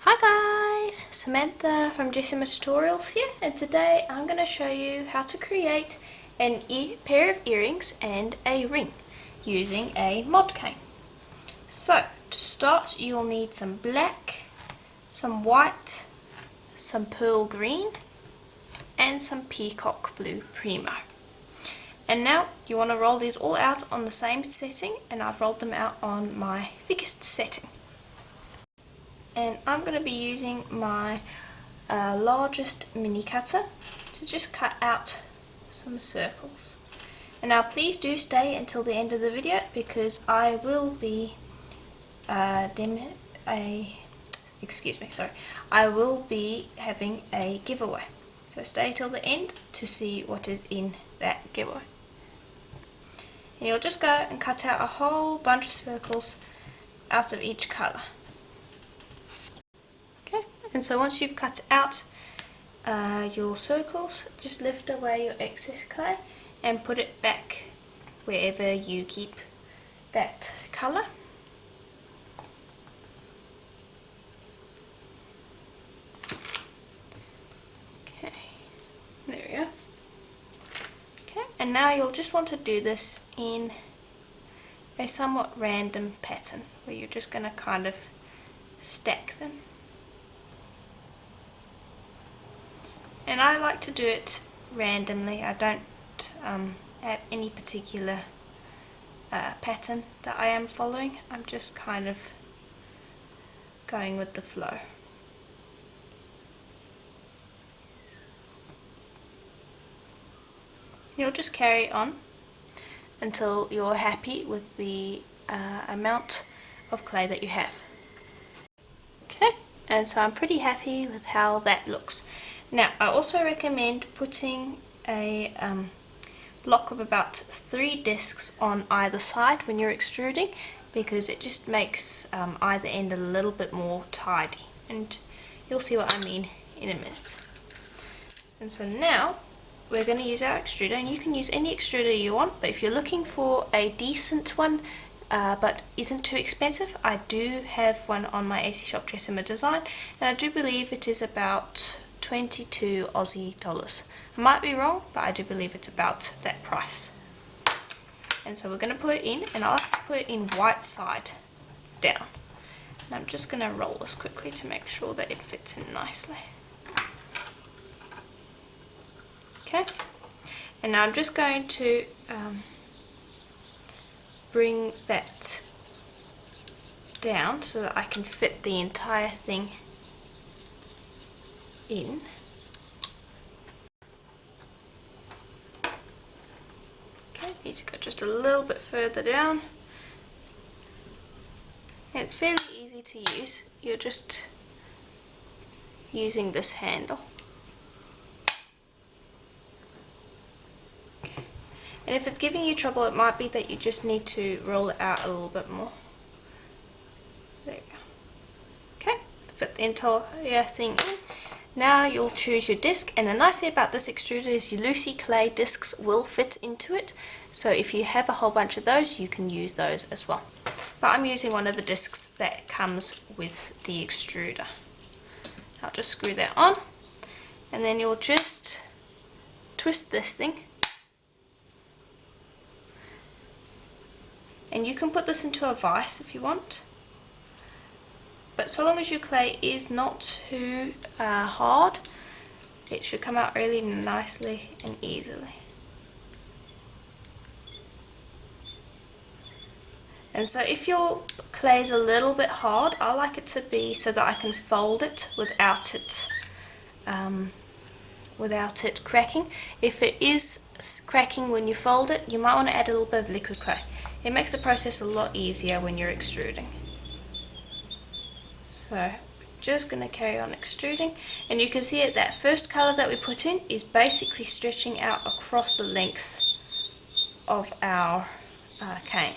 Hi guys, Samantha from Jessama Tutorials here, and today I'm going to show you how to create an pair of earrings and a ring using a mod cane. So to start you'll need some black, some white, some pearl green and some peacock blue primo. And now you want to roll these all out on the same setting, and I've rolled them out on my thickest setting. And I'm going to be using my largest mini cutter to just cut out some circles. And now please do stay until the end of the video, because I will be I will be having a giveaway. So stay till the end to see what is in that giveaway. And you'll just go and cut out a whole bunch of circles out of each colour. Okay, and so once you've cut out your circles, just lift away your excess clay and put it back wherever you keep that colour. Okay, there we go. Okay, and now you'll just want to do this in a somewhat random pattern where you're just going to kind of stack them. And I like to do it randomly. I don't have any particular pattern that I am following. I'm just kind of going with the flow. You'll just carry on until you're happy with the amount of clay that you have. Okay, and so I'm pretty happy with how that looks. Now I also recommend putting a block of about 3 discs on either side when you're extruding, because it just makes either end a little bit more tidy, and you'll see what I mean in a minute. And so now we're going to use our extruder, and you can use any extruder you want, but if you're looking for a decent one but isn't too expensive, I do have one on my AC Shop Jessama design, and I do believe it is about 22 Aussie dollars. I might be wrong, but I do believe it's about that price. And so we're going to put it in, and I like to put it in white side down. And I'm just going to roll this quickly to make sure that it fits in nicely. Okay, and now I'm just going to bring that down so that I can fit the entire thing in. Okay, need to go just a little bit further down. And it's fairly easy to use. You're just using this handle. Okay. And if it's giving you trouble, it might be that you just need to roll it out a little bit more. There you go. Okay, fit the entire thing in. Now you'll choose your disc, and the nice thing about this extruder is your Lucy clay discs will fit into it, so if you have a whole bunch of those you can use those as well. But I'm using one of the discs that comes with the extruder. I'll just screw that on, and then you'll just twist this thing, and you can put this into a vise if you want. But so long as your clay is not too hard, it should come out really nicely and easily. And so if your clay is a little bit hard, I like it to be so that I can fold it without it cracking. If it is cracking when you fold it, you might want to add a little bit of liquid clay. It makes the process a lot easier when you're extruding. So just going to carry on extruding, and you can see it, that first colour that we put in is basically stretching out across the length of our cane,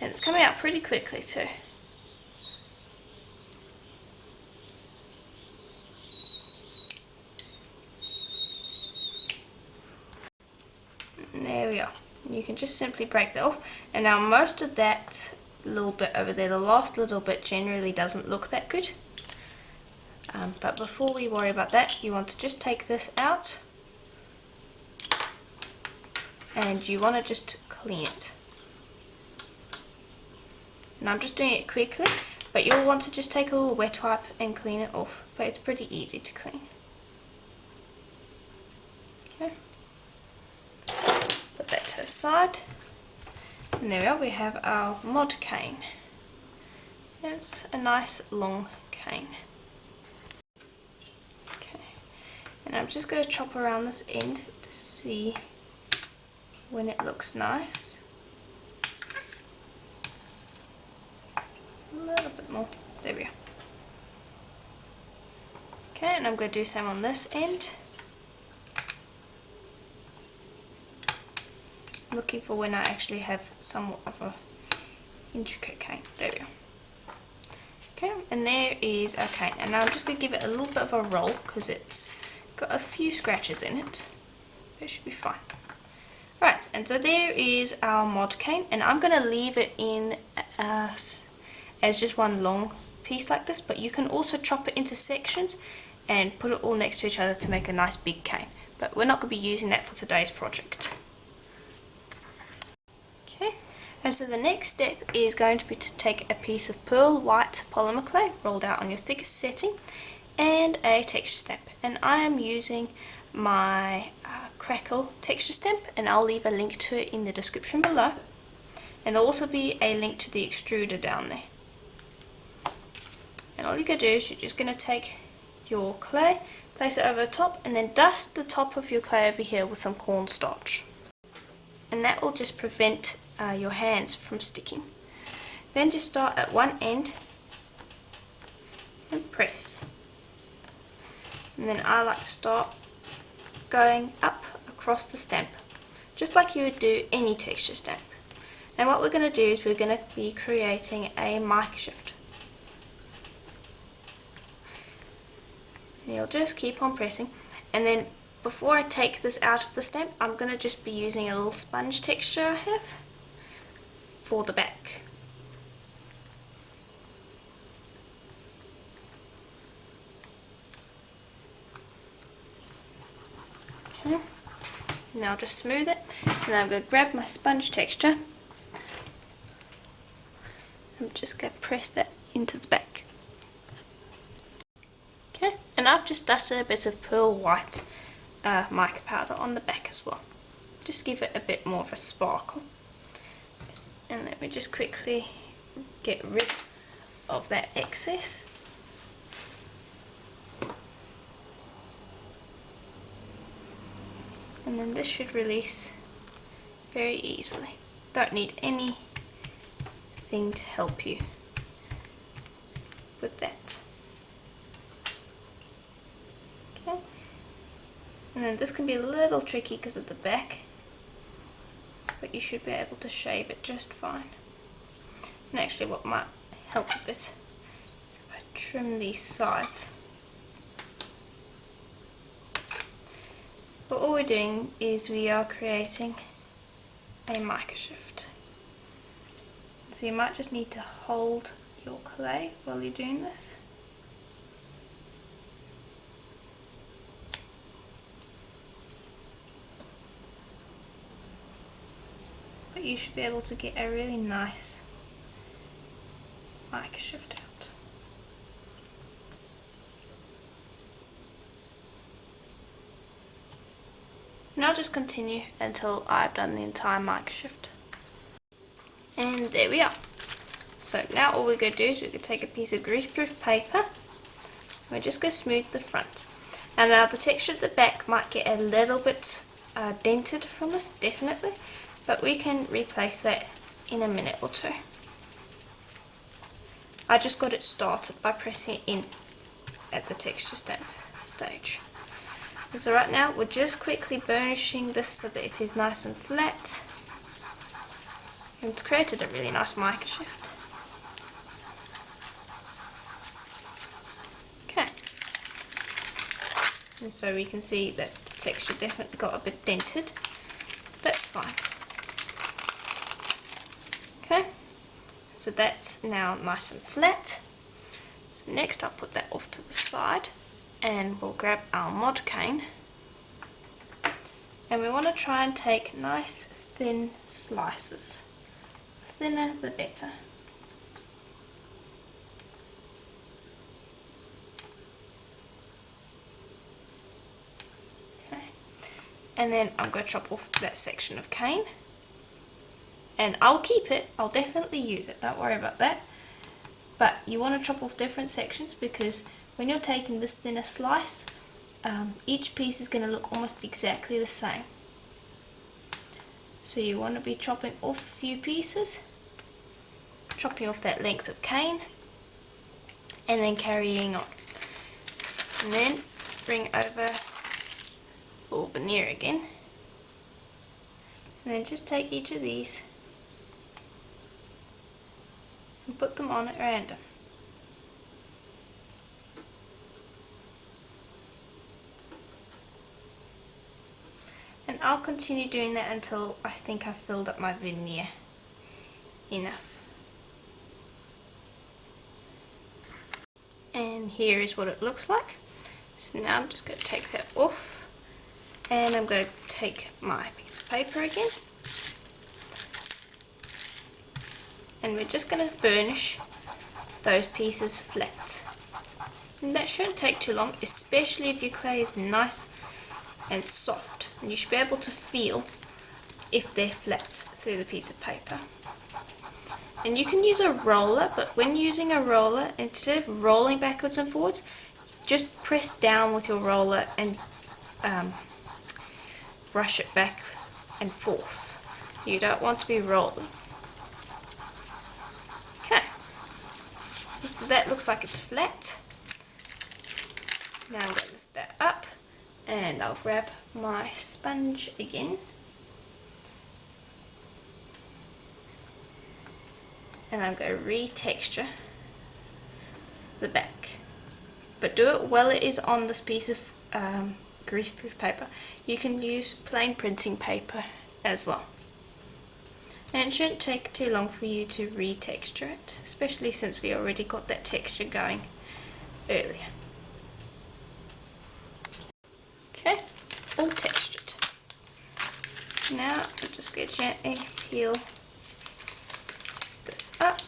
and it's coming out pretty quickly too. And there we are. You can just simply break that off, and now most of that little bit over there. The last little bit generally doesn't look that good. But before we worry about that, you want to just take this out and you want to just clean it. And I'm just doing it quickly, but you'll want to just take a little wet wipe and clean it off, but it's pretty easy to clean. Okay, put that to the side, and there we are, we have our mod cane. It's a nice long cane. Okay, and I'm just going to chop around this end to see when it looks nice. A little bit more. There we are. Okay, and I'm going to do the same on this end. I'm looking for when I actually have somewhat of a intricate cane. There we are. Okay, and there is our cane. And now I'm just going to give it a little bit of a roll because it's got a few scratches in it. But it should be fine. Right, and so there is our mod cane, and I'm going to leave it in as just one long piece like this, but you can also chop it into sections and put it all next to each other to make a nice big cane. But we're not going to be using that for today's project. Okay, and so the next step is going to be to take a piece of pearl white polymer clay rolled out on your thickest setting and a texture stamp. And I am using my crackle texture stamp, and I'll leave a link to it in the description below. And there'll also be a link to the extruder down there. And all you're going to do is you're just going to take your clay, place it over the top, and then dust the top of your clay over here with some cornstarch. And that will just prevent your hands from sticking. Then just start at one end and press. And then I like to start going up across the stamp, just like you would do any texture stamp. And what we're going to do is we're going to be creating a mica shift. And you'll just keep on pressing, and then before I take this out of the stamp, I'm going to just be using a little sponge texture I have for the back. Okay, now just smooth it, and I'm going to grab my sponge texture. I'm just going to press that into the back. Okay, and I've just dusted a bit of pearl white mica powder on the back as well. Just give it a bit more of a sparkle. And let me just quickly get rid of that excess. And then this should release very easily. Don't need anything to help you with that. Okay. And then this can be a little tricky because of the back, but you should be able to shave it just fine. And actually what might help a bit is if I trim these sides. But all we're doing is we are creating a mica shift. So you might just need to hold your clay while you're doing this. But you should be able to get a really nice mica shift out. And I'll just continue until I've done the entire mica shift. And there we are. So now all we're going to do is we're going to take a piece of greaseproof paper. And we're just going to smooth the front. And now the texture at the back might get a little bit dented from this, definitely. But we can replace that in a minute or two. I just got it started by pressing in at the texture stamp stage. And so right now we're just quickly burnishing this so that it is nice and flat. And it's created a really nice mica shift. Okay. And so we can see that the texture definitely got a bit dented. That's fine. Okay. So that's now nice and flat. So next I'll put that off to the side and we'll grab our mod cane. And we want to try and take nice thin slices. The thinner the better. Okay. And then I'm going to chop off that section of cane. And I'll keep it, I'll definitely use it, don't worry about that. But you want to chop off different sections because when you're taking this thinner slice, each piece is going to look almost exactly the same. So you want to be chopping off a few pieces, chopping off that length of cane, and then carrying on. And then bring over your veneer again, and then just take each of these and put them on at random. And I'll continue doing that until I think I've filled up my veneer enough. And here is what it looks like. So now I'm just going to take that off, and I'm going to take my piece of paper again, and we're just going to burnish those pieces flat. And that shouldn't take too long, especially if your clay is nice and soft, and you should be able to feel if they're flat through the piece of paper. And you can use a roller, but when using a roller, instead of rolling backwards and forwards, just press down with your roller and brush it back and forth. You don't want to be rolling. Okay, so that looks like it's flat. Now I'm going to lift that up, and I'll grab my sponge again. And I'm going to retexture the back. But do it while it is on this piece of greaseproof paper. You can use plain printing paper as well. And it shouldn't take too long for you to retexture it, especially since we already got that texture going earlier. Okay, all textured. Now I'm just going to gently peel this up.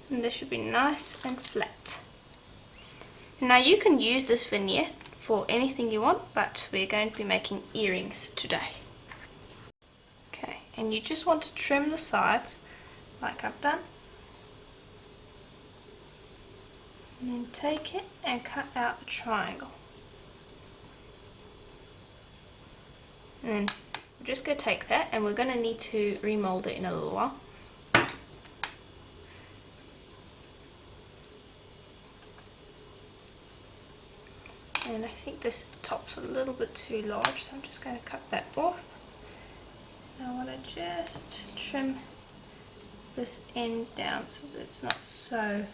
And this should be nice and flat. Now you can use this veneer for anything you want, but we're going to be making earrings today. Okay, and you just want to trim the sides like I've done. And then take it and cut out a triangle. And then we're just going to take that, and we're going to need to remold it in a little while. And I think this top's a little bit too large, so I'm just going to cut that off. And I want to just trim this end down so that it's not so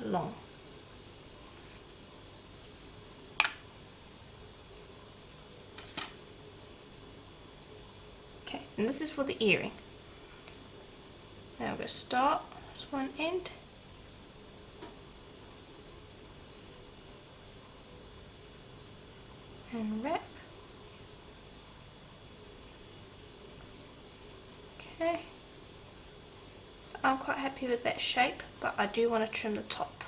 long. Okay, and this is for the earring. Now we're going to start this one end. And wrap. Okay. So I'm quite happy with that shape, but I do want to trim the top.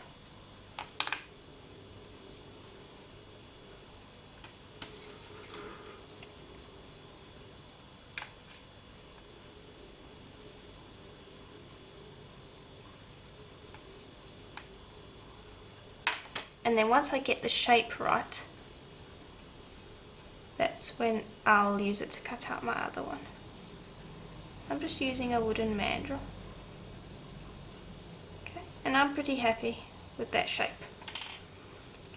And then once I get the shape right, that's when I'll use it to cut out my other one. I'm just using a wooden mandrel. Okay, and I'm pretty happy with that shape.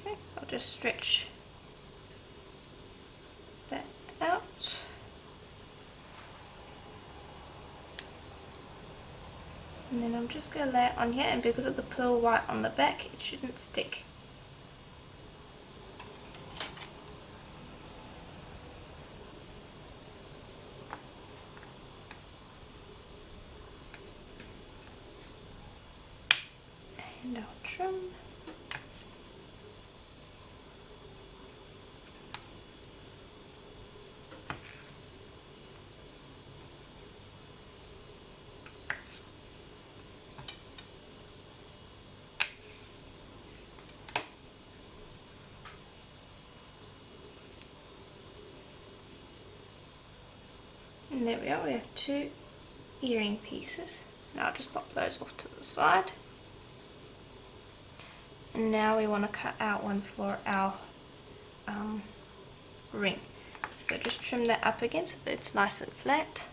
Okay, I'll just stretch that out. And then I'm just going to lay it on here, and because of the pearl white on the back, it shouldn't stick. And I'll trim. And there we are, we have 2 earring pieces. Now I'll just pop those off to the side. And now we want to cut out one for our ring. So just trim that up again so that it's nice and flat.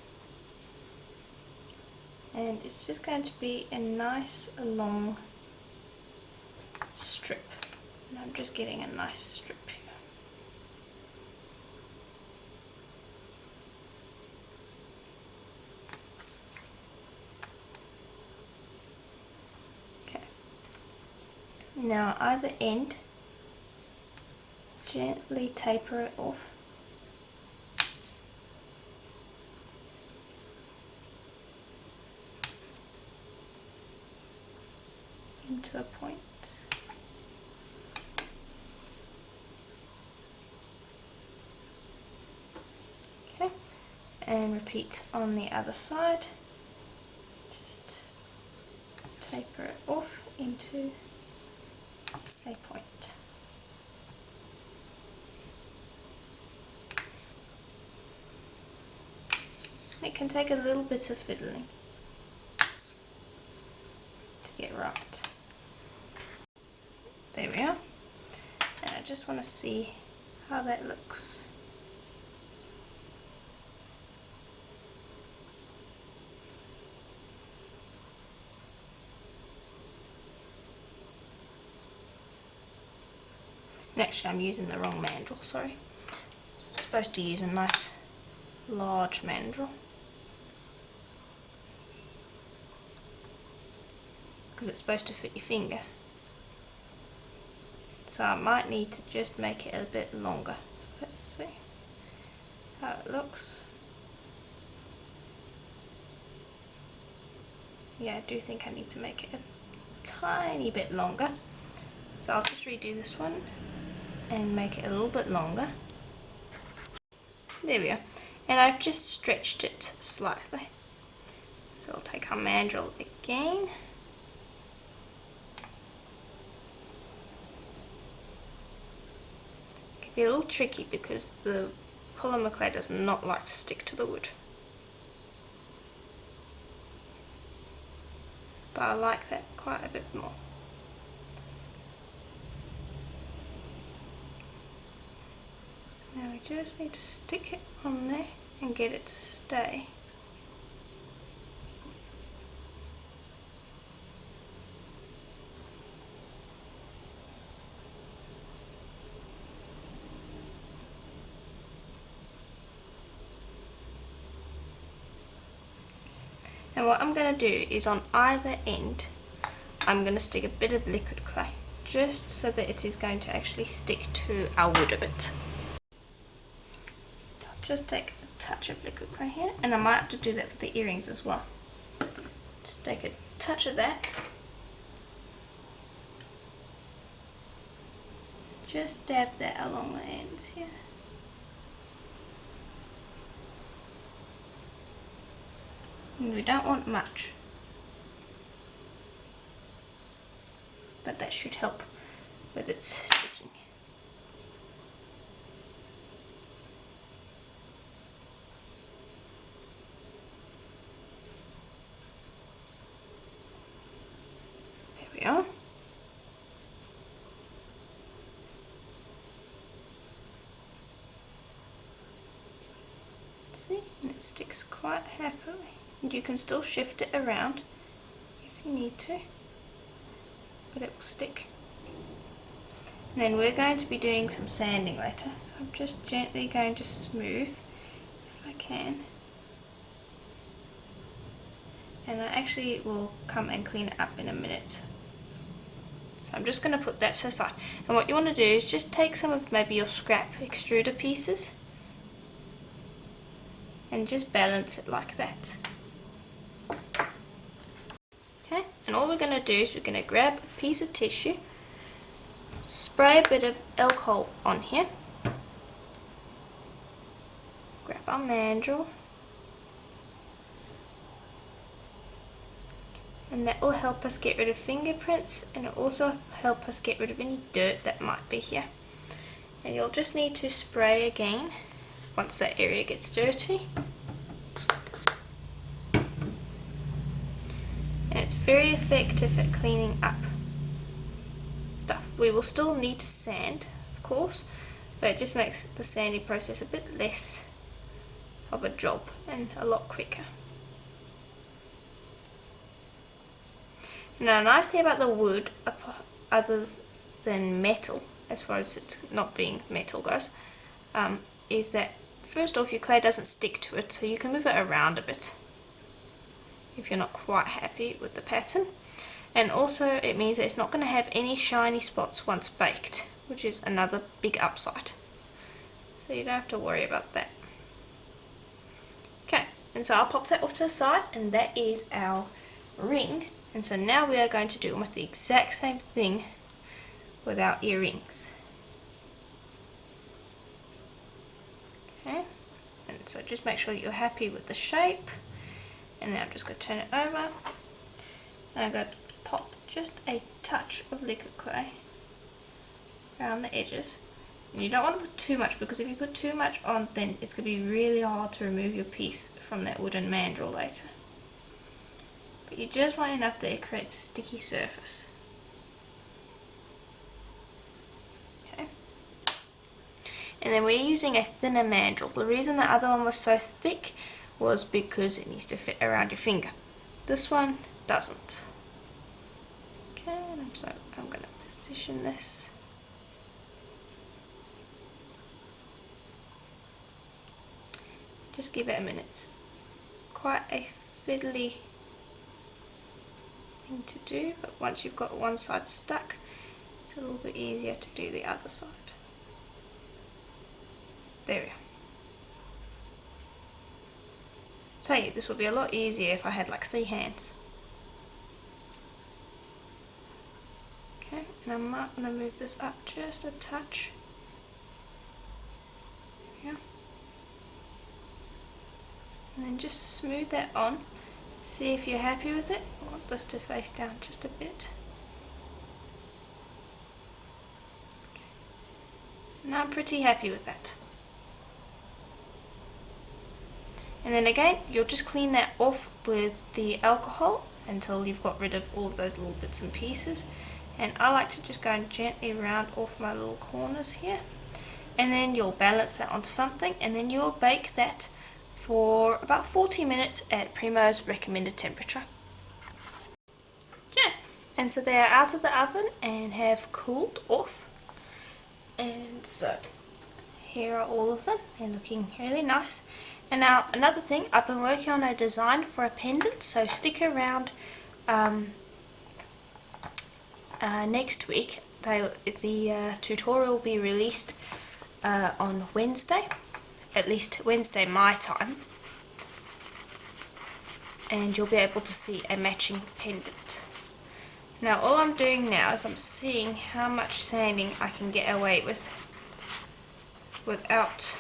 And it's just going to be a nice long strip. And I'm just getting a nice strip here. Now either end, gently taper it off. Into a point. Okay, and repeat on the other side. Just taper it off into a point. It can take a little bit of fiddling to get right. There we are. And I just want to see how that looks. And actually I'm using the wrong mandrel, sorry. I'm supposed to use a nice large mandrel, because it's supposed to fit your finger. So I might need to just make it a bit longer. So let's see how it looks. Yeah, I do think I need to make it a tiny bit longer. So I'll just redo this one and make it a little bit longer. There we are. And I've just stretched it slightly. So I'll take our mandrel again. It can be a little tricky because the polymer clay does not like to stick to the wood. But I like that quite a bit more. Now we just need to stick it on there and get it to stay. And what I'm going to do is on either end, I'm going to stick a bit of liquid clay, just so that it is going to actually stick to our wood a bit. Just take a touch of liquid clay here, and I might have to do that for the earrings as well. Just take a touch of that. Just dab that along the ends here. And we don't want much, but that should help with its sticking. We are. See, and it sticks quite happily. And you can still shift it around if you need to, but it will stick. And then we're going to be doing some sanding later, so I'm just gently going to smooth if I can. And I actually will come and clean it up in a minute. So I'm just going to put that to the side. And what you want to do is just take some of maybe your scrap extruder pieces and just balance it like that. Okay, And all we're going to do is we're going to grab a piece of tissue, spray a bit of alcohol on here, grab our mandrel, and that will help us get rid of fingerprints, and it will also help us get rid of any dirt that might be here. And you'll just need to spray again once that area gets dirty. And it's very effective at cleaning up stuff. We will still need to sand, of course, but it just makes the sanding process a bit less of a job and a lot quicker. Now, the nice thing about the wood, other than metal, as far as it not being metal goes, is that first off your clay doesn't stick to it, so you can move it around a bit if you're not quite happy with the pattern. And also it means that it's not going to have any shiny spots once baked, which is another big upside. So you don't have to worry about that. Okay, and so I'll pop that off to the side, and that is our ring. And so now we are going to do almost the exact same thing with our earrings. Okay, and so just make sure you're happy with the shape. And then I'm just going to turn it over, and I'm going to pop just a touch of liquid clay around the edges. And you don't want to put too much, because if you put too much on, then it's going to be really hard to remove your piece from that wooden mandrel later. But you just want enough that it creates a sticky surface. Okay. And then we're using a thinner mandrel. The reason the other one was so thick was because it needs to fit around your finger. This one doesn't. Okay, so I'm going to position this. Just give it a minute. Quite a fiddly thing to do, but once you've got one side stuck, it's a little bit easier to do the other side. There we go. Tell you, this would be a lot easier if I had like 3 hands. Okay, and I'm going to move this up just a touch. Yeah. And then just smooth that on. See if you're happy with it. I want this to face down just a bit. Okay. Now I'm pretty happy with that. And then again, you'll just clean that off with the alcohol until you've got rid of all of those little bits and pieces. And I like to just go and gently round off my little corners here. And then you'll balance that onto something, and then you'll bake that for about 40 minutes at Primo's recommended temperature. Yeah, and so they are out of the oven and have cooled off. And so here are all of them. They're looking really nice. And now another thing, I've been working on a design for a pendant, so stick around next week. The tutorial will be released on Wednesday, at least Wednesday my time, and you'll be able to see a matching pendant. Now all I'm doing now is I'm seeing how much sanding I can get away with without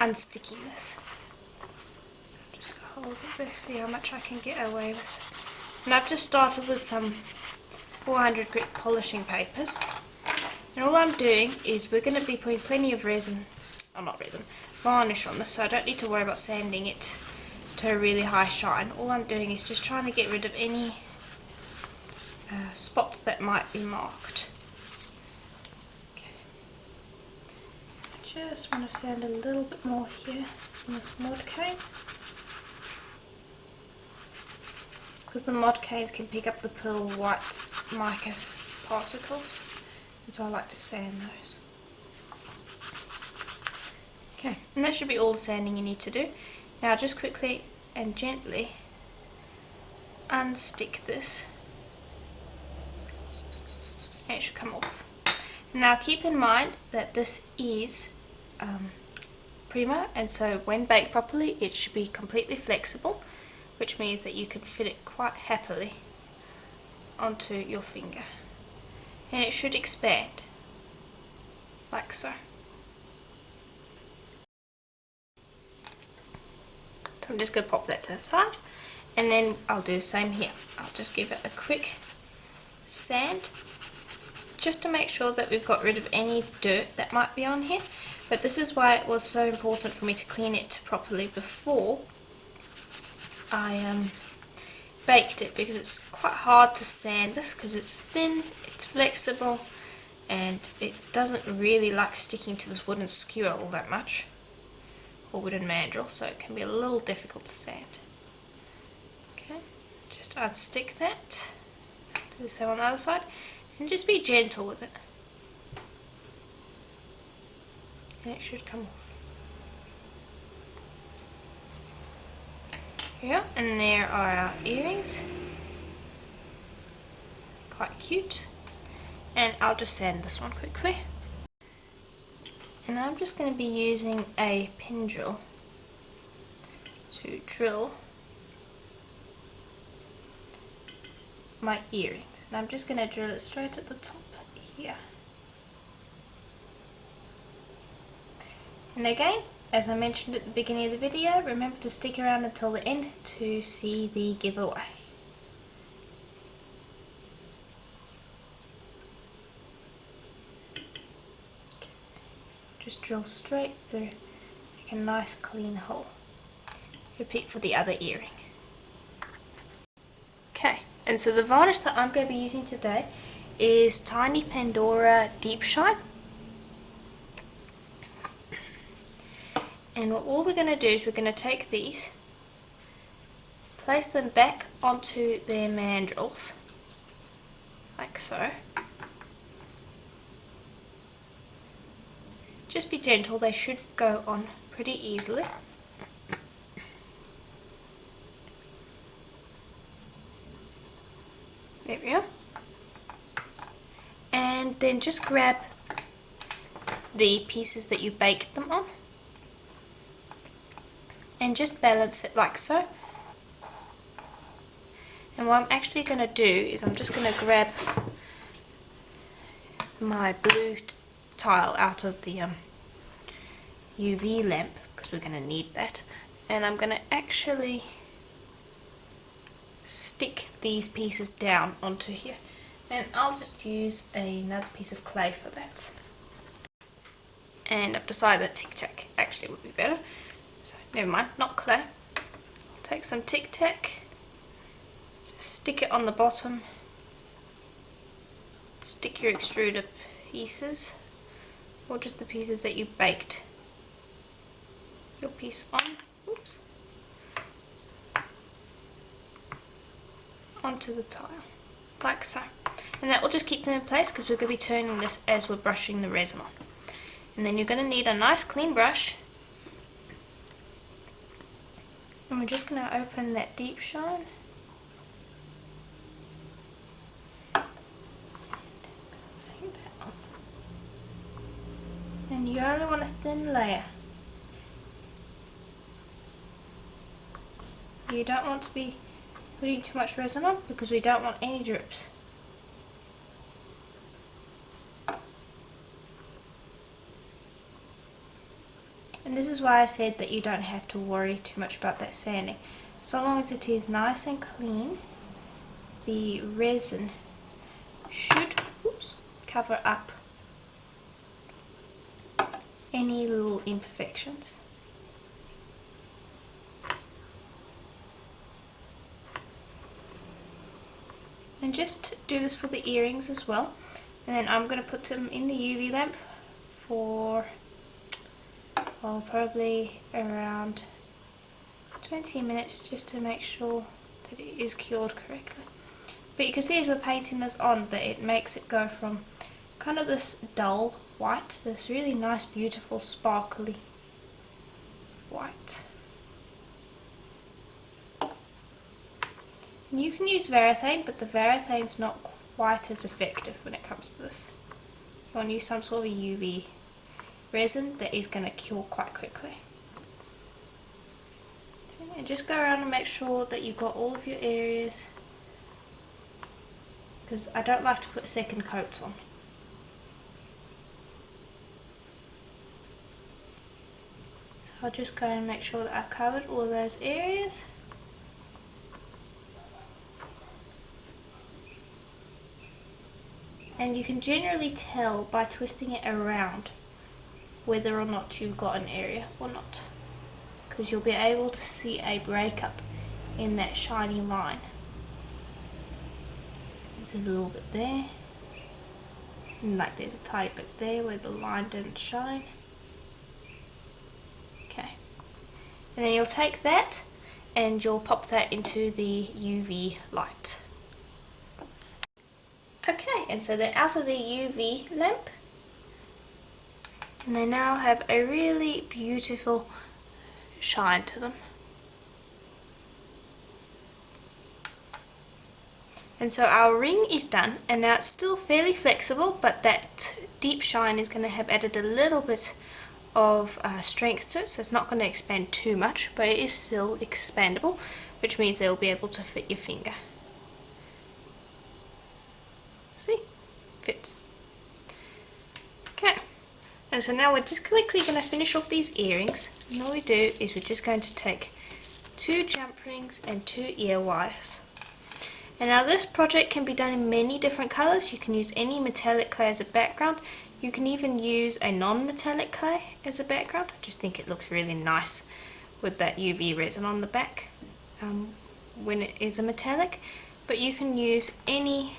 unsticking this. So I'm just going to hold it there, see how much I can get away with. And I've just started with some 400 grit polishing papers. And all I'm doing is we're going to be putting plenty of varnish on this, so I don't need to worry about sanding it to a really high shine. All I'm doing is just trying to get rid of any spots that might be marked. Just want to sand a little bit more here on this mod cane, because the mod canes can pick up the pearl white mica particles, and so I like to sand those. Okay, and that should be all the sanding you need to do. Now just quickly and gently unstick this, and it should come off. Now keep in mind that this is Primo, and so when baked properly it should be completely flexible, which means that you can fit it quite happily onto your finger, and it should expand like so. So I'm just going to pop that to the side, and then I'll do the same here. I'll just give it a quick sand just to make sure that we've got rid of any dirt that might be on here. But this is why it was so important for me to clean it properly before I baked it, because it's quite hard to sand this because it's thin, it's flexible, and it doesn't really like sticking to this wooden skewer all that much, or wooden mandrel, so it can be a little difficult to sand. Okay, just unstick that, do the same on the other side, and just be gentle with it, and it should come off. Here, and there are our earrings, quite cute. And I'll just sand this one quickly. And I'm just going to be using a pin drill to drill my earrings. And I'm just going to drill it straight at the top here. And again, as I mentioned at the beginning of the video, remember to stick around until the end to see the giveaway. Just drill straight through, make a nice clean hole. Repeat for the other earring. Okay, and so the varnish that I'm going to be using today is Tiny Pandora Deep Shine. And all we're going to do is we're going to take these, place them back onto their mandrels, like so. Just be gentle, they should go on pretty easily. There we go. And then just grab the pieces that you baked them on and just balance it like so. And what I'm actually going to do is I'm just going to grab my blue tile out of the UV lamp, because we're going to need that, and I'm going to actually stick these pieces down onto here, and I'll just use another piece of clay for that. And I've decided that Tic Tac actually would be better, so never mind, not clay. Take some Tic Tac, just stick it on the bottom, stick your extruder pieces, or just the pieces that you baked your piece on, oops, onto the tile, like so. And that will just keep them in place because we're going to be turning this as we're brushing the resin on. And then you're going to need a nice clean brush, and we're just going to open that deep shine. And you only want a thin layer. You don't want to be putting too much resin on because we don't want any drips. And this is why I said that you don't have to worry too much about that sanding. So long as it is nice and clean, the resin should cover up any little imperfections. And just do this for the earrings as well. And then I'm going to put them in the UV lamp for probably around 20 minutes, just to make sure that it is cured correctly. But you can see as we're painting this on that it makes it go from kind of this dull white to this really nice, beautiful, sparkly white. And you can use varathane, but the varathane's not quite as effective when it comes to this. You want to use some sort of UV resin that is going to cure quite quickly. Okay. and just go around and make sure that you've got all of your areas, because I don't like to put second coats on. So I'll just go and make sure that I've covered all those areas. And you can generally tell by twisting it around whether or not you've got an area or not, because you'll be able to see a breakup in that shiny line. This is a little bit there, and like there's a tiny bit there where the line didn't shine. Okay, and then you'll take that and you'll pop that into the UV light. Okay, and so they're out of the UV lamp, and they now have a really beautiful shine to them. And so our ring is done, and now it's still fairly flexible, but that deep shine is going to have added a little bit of strength to it, so it's not going to expand too much, but it is still expandable, which means they'll be able to fit your finger. See? Fits. Okay, and so now we're just quickly going to finish off these earrings, and all we do is we're just going to take 2 jump rings and 2 ear wires. And now this project can be done in many different colours. You can use any metallic clay as a background. You can even use a non-metallic clay as a background. I just think it looks really nice with that UV resin on the back when it is a metallic. But you can use any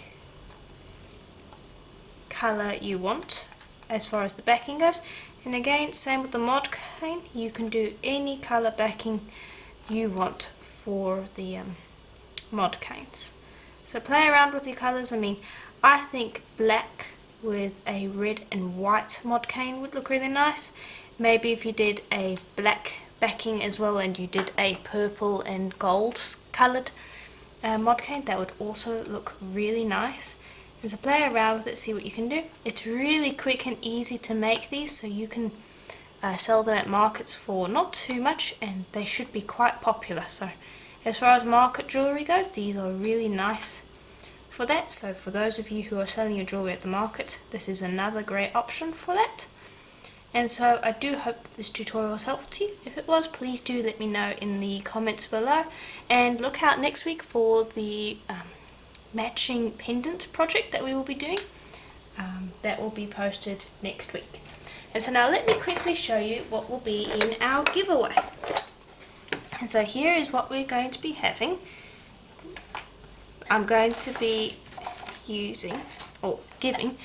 colour you want as far as the backing goes. And again, same with the mod cane. You can do any colour backing you want for the mod canes. So play around with your colours. I mean, I think black with a red and white mod cane would look really nice. Maybe if you did a black backing as well and you did a purple and gold coloured mod cane, that would also look really nice. And so play around with it, see what you can do. It's really quick and easy to make these, so you can sell them at markets for not too much, and they should be quite popular. So as far as market jewellery goes, these are really nice for that. So for those of you who are selling your jewellery at the market, this is another great option for that. And so I do hope that this tutorial was helpful to you. If it was, please do let me know in the comments below. And look out next week for the matching pendant project that we will be doing. That will be posted next week. And so now let me quickly show you what will be in our giveaway. And so here is what we're going to be having. I'm going to be using or giving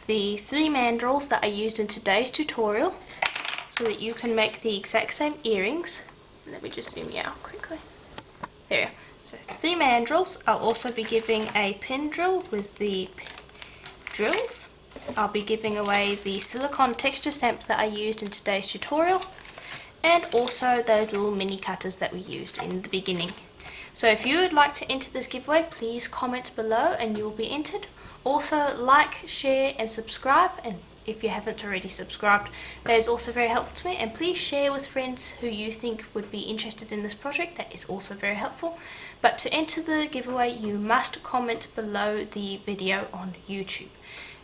the 3 mandrels that I used in today's tutorial, so that you can make the exact same earrings. Let me just zoom you out quickly. There we go. So 3 mandrels. I'll also be giving a pin drill with the drills. I'll be giving away the silicone texture stamp that I used in today's tutorial, and also those little mini cutters that we used in the beginning. So if you would like to enter this giveaway, please comment below and you will be entered. Also like, share and subscribe, and if you haven't already subscribed, that is also very helpful to me. And please share with friends who you think would be interested in this project. That is also very helpful. But to enter the giveaway, you must comment below the video on YouTube.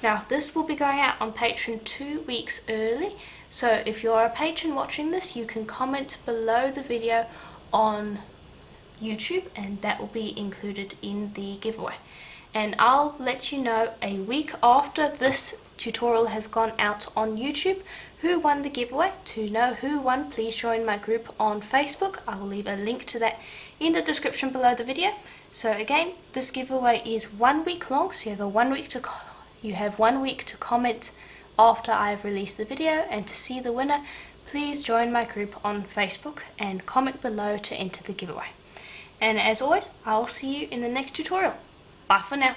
Now this will be going out on Patreon 2 weeks early, so if you're a patron watching this, you can comment below the video on YouTube, and that will be included in the giveaway. And I'll let you know a week after this tutorial has gone out on YouTube who won the giveaway. To know who won, please join my group on Facebook. I will leave a link to that in the description below the video. So again, this giveaway is 1 week long, so you have 1 week to comment after I've released the video. And to see the winner, please join my group on Facebook and comment below to enter the giveaway. And as always, I'll see you in the next tutorial. Bye for now.